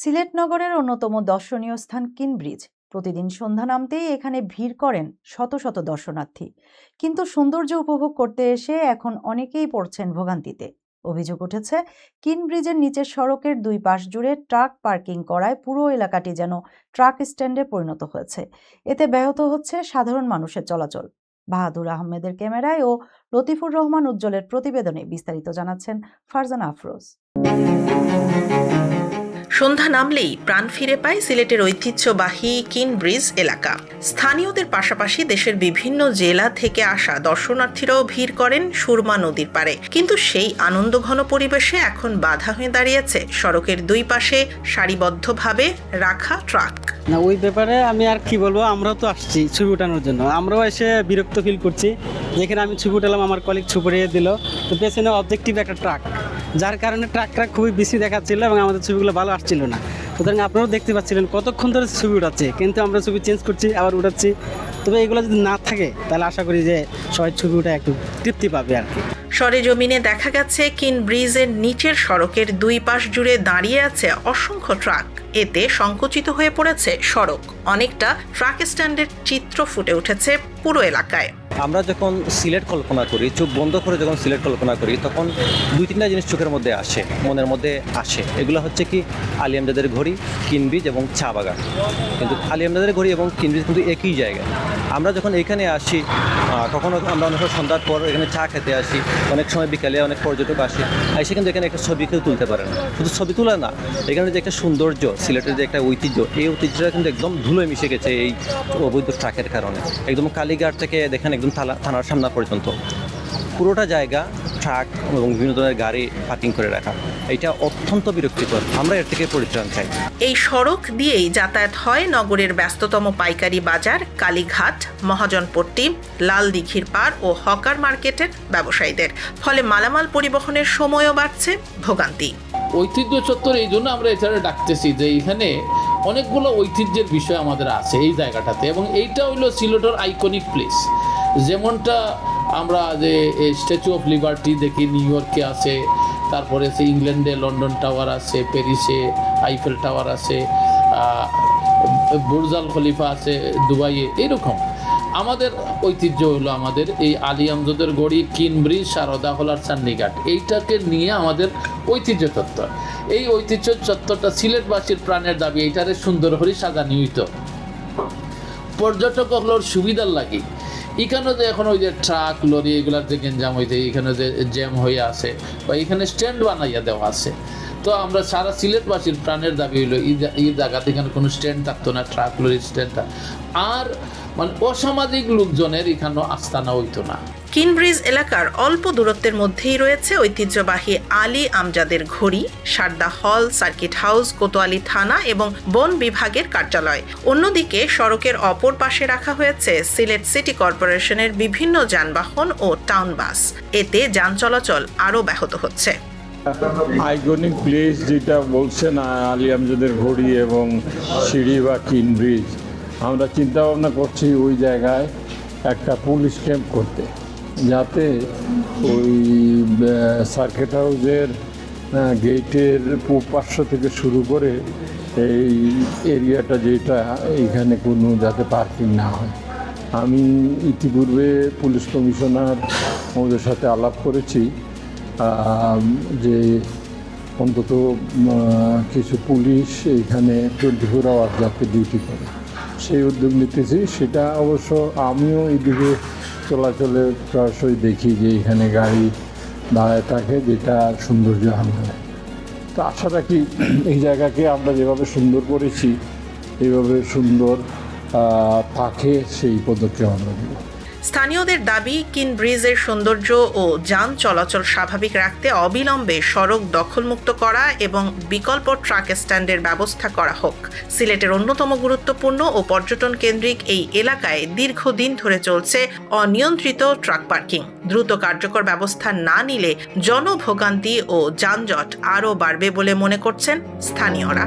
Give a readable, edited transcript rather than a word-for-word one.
সিলেট নগরের অন্যতম দর্শনীয় স্থান কিন ব্রিজ। প্রতিদিন সন্ধ্যা নামতেই এখানে ভিড় করেন শত শত দর্শনার্থী। কিন্তু সৌন্দর্য উপভোগ করতে এসে এখন অনেকেই পড়ছেন ভোগান্তিতে। অভিযোগ উঠেছে, কিন ব্রিজের নিচের সড়কের দুই পাশ জুড়ে ট্রাক পার্কিং করায় পুরো এলাকাটি যেন ট্রাক স্ট্যান্ডে পরিণত হয়েছে। এতে ব্যাহত হচ্ছে সাধারণ মানুষের চলাচল। বাহাদুর আহমেদের ক্যামেরায় ও লতিফুর রহমান উজ্জ্বলের প্রতিবেদনে বিস্তারিত জানাচ্ছেন ফারজানা আফরোজ। সন্ধ্যা নামলেই প্রাণ ফিরে পায় সিলেটের ঐতিহ্যবাহী কিন ব্রিজ এলাকা। স্থানীয়দের পাশাপাশি দেশের বিভিন্ন জেলা থেকে আসা দর্শনার্থীরাও ভিড় করেন সুরমা নদীর পাড়ে। কিন্তু সেই আনন্দঘন পরিবেশে এখন বাধা হয়ে দাঁড়িয়েছে সড়কের দুই পাশে সারিবদ্ধভাবে রাখা ট্রাক। না, ওই ব্যাপারে আমি আর কি বলবো, আমরাও তো আসছি ছবি ওঠানোর জন্য, আমরাও এসে বিরক্ত ফিল করছি। যেখানে আমি ছবি উঠালাম, আমার কলিগ ছবি উঠিয়ে দিল, তো পেছনে অবজেক্টিভ একটা ট্রাক, যার কারণে ট্রাকটা খুবই বেশি দেখাচ্ছিল এবং আমাদের ছবিগুলো ভালো আসছিল না। সুতরাং আপনারাও দেখতে পাচ্ছিলেন কতক্ষণ ধরে ছবি উঠাচ্ছে, কিন্তু আমরা ছবি চেঞ্জ করছি, আবার উঠাচ্ছি। তবে এগুলো যদি না থাকে তাহলে আশা করি যে সবাই ছবি উঠে একটু তৃপ্তি পাবে আর কি। সরেজমিনে দেখা গেছে কিন ব্রিজের নিচের সড়কের দুই পাশ জুড়ে দাঁড়িয়ে আছে অসংখ্য ট্রাক। এতে সংকুচিত হয়ে পড়েছে সড়ক। অনেকটা ট্রাক স্ট্যান্ডের চিত্র ফুটে উঠেছে পুরো এলাকায়। আমরা যখন সিলেট কল্পনা করি, চোখ বন্ধ করে যখন সিলেট কল্পনা করি, তখন দুই তিনটা জিনিস চোখের মধ্যে আসে, মনের মধ্যে আসে। এগুলো হচ্ছে কি, আলী আমজাদের ঘড়ি, কিন ব্রিজ এবং চা বাগান। কিন্তু আলী আমজাদের ঘড়ি এবং কিন ব্রিজ কিন্তু একই জায়গায়। আমরা যখন এখানে আসি, কখনো আমরা অনেক সন্ধ্যার পর এখানে চা খেতে আসি, অনেক সময় বিকালে অনেক পর্যটক আসে, এসে কিন্তু এখানে একটা ছবি কেউ তুলতে পারে না। শুধু ছবি তোলা না, এখানে যে একটা সৌন্দর্য, সিলেটের যে একটা ঐতিহ্য, এই ঐতিহ্যটা কিন্তু একদম ধুলোয় মিশে গেছে এই অবৈধ ট্রাকের কারণে। একদম কালীঘাট থেকে দেখেন একদম থানার সামনে পর্যন্ত পুরোটা জায়গা ট্রাক এবং বিভিন্ন ধরনের গাড়ি পার্কিং করে রাখা। এটা অত্যন্ত বিরক্তিকর। আমরা এর থেকে পরিত্রাণ চাই। এই সড়ক দিয়েই যাতায়াত হয় নগরের ব্যস্ততম পাইকারি বাজার, কালীঘাট, মহাজনপট্টি, লাল দিঘির পাড় ও হকার মার্কেটের ব্যবসায়ীদের। ফলে মালামাল পরিবহনের সময়ও বাড়ছে, ভোগান্তি। ঐতিহ্য চত্বর এই জন্য আমরা এছাড়া ডাকতেছি যে এখানে অনেকগুলো ঐতিহ্যের বিষয় আমাদের আছে এই জায়গাটাতে, এবং এইটা হইলো সিলেটের আইকনিক প্লেস। যেমনটা আমরা যে স্ট্যাচু অফ লিবার্টি দেখি, নিউ ইয়র্কে আছে, তারপরে সে ইংল্যান্ডে লন্ডন টাওয়ার আছে, প্যারিসে আইফেল টাওয়ার আছে, বুর্জ আল খলিফা আছে দুবাইয়ে। এরকম আমাদের ঐতিহ্য হলো আমাদের এই আলী আমজাদের গড়ি, কিন ব্রিজ, সারদা হলার চান্নিঘাট, এইটাকে নিয়ে আমাদের ঐতিহ্য চত্বর। এই ঐতিহ্য চত্বরটা সিলেটবাসীর প্রাণের দাবি, এইটারে সুন্দর করে সাজানি হইতো পর্যটকগুলোর সুবিধার লাগে। এখানে যে এখন ওই যে ট্রাক লরি এগুলার যে গেঞ্জাম হইতে, এখানে যে জ্যাম হয়ে আছে বা এখানে স্ট্যান্ড বানাইয়া দেওয়া আছে, তো আমরা সারা সিলেটবাসীর প্রাণের দাবি হইলো এই জায়গাতে এখানে কোনো স্ট্যান্ড থাকতো না, ট্রাক লরির স্ট্যান্ডটা। আর মানে অসামাজিক লোকজনের এখানেও আস্তানা হইতো না। কিন ব্রিজ এলাকার অল্প দূরত্বের মধ্যেই রয়েছে ঐতিহ্যবাহী আলী আমজাদের ঘড়ি, সারদা হল, সার্কিট হাউস, কোতোয়ালি থানা এবং বন বিভাগের কার্যালয়। অন্যদিকে সড়কের অপর পাশে রাখা হয়েছে সিলেট সিটি কর্পোরেশনের বিভিন্ন যানবাহন ও টাউন বাস। এতে যান চলাচল আরও ব্যাহত হচ্ছে। আইকনিক প্লেস যেটা বলছেন আলী আমজাদের ঘড়ি এবং সিঁড়ি বা কিন ব্রিজ, আমরা চিন্তা ভাবনা করছি ওই জায়গায় একটা পুলিশ ক্যাম্প করতে, যাতে ওই সার্কিট হাউসের গেটের পূব পার্শ্ব থেকে শুরু করে এই এরিয়াটা যেটা, এইখানে কোনো যাতে পার্কিং না হয়। আমি ইতিপূর্বে পুলিশ কমিশনার ওদের সাথে আলাপ করেছি যে অন্তত কিছু পুলিশ এইখানে 24 আওয়ার যাতে ডিউটি করে, সেই উদ্যোগ নিতেছি। সেটা অবশ্য আমিও এইদিকে চলাচলে প্রায়শই দেখি যে এখানে গাড়ি দাঁড়ায় থাকে, যেটা সৌন্দর্য হারায়। তো আশা রাখি এই জায়গাকে আমরা যেভাবে সুন্দর করেছি এইভাবে সুন্দর থাকে, সেই পদক্ষেপ আমরা নেব। স্থানীয়দের দাবি, কিন ব্রিজের সৌন্দর্য ও যান চলাচল স্বাভাবিক রাখতে অবিলম্বে সড়ক দখলমুক্ত করা এবং বিকল্প ট্রাক স্ট্যান্ডের ব্যবস্থা করা হোক। সিলেটের অন্যতম গুরুত্বপূর্ণ ও পর্যটন কেন্দ্রিক এই এলাকায় দীর্ঘদিন ধরে চলছে অনিয়ন্ত্রিত ট্রাক পার্কিং। দ্রুত কার্যকর ব্যবস্থা না নিলে জনভোগান্তি ও যানজট আরও বাড়বে বলে মনে করছেন স্থানীয়রা।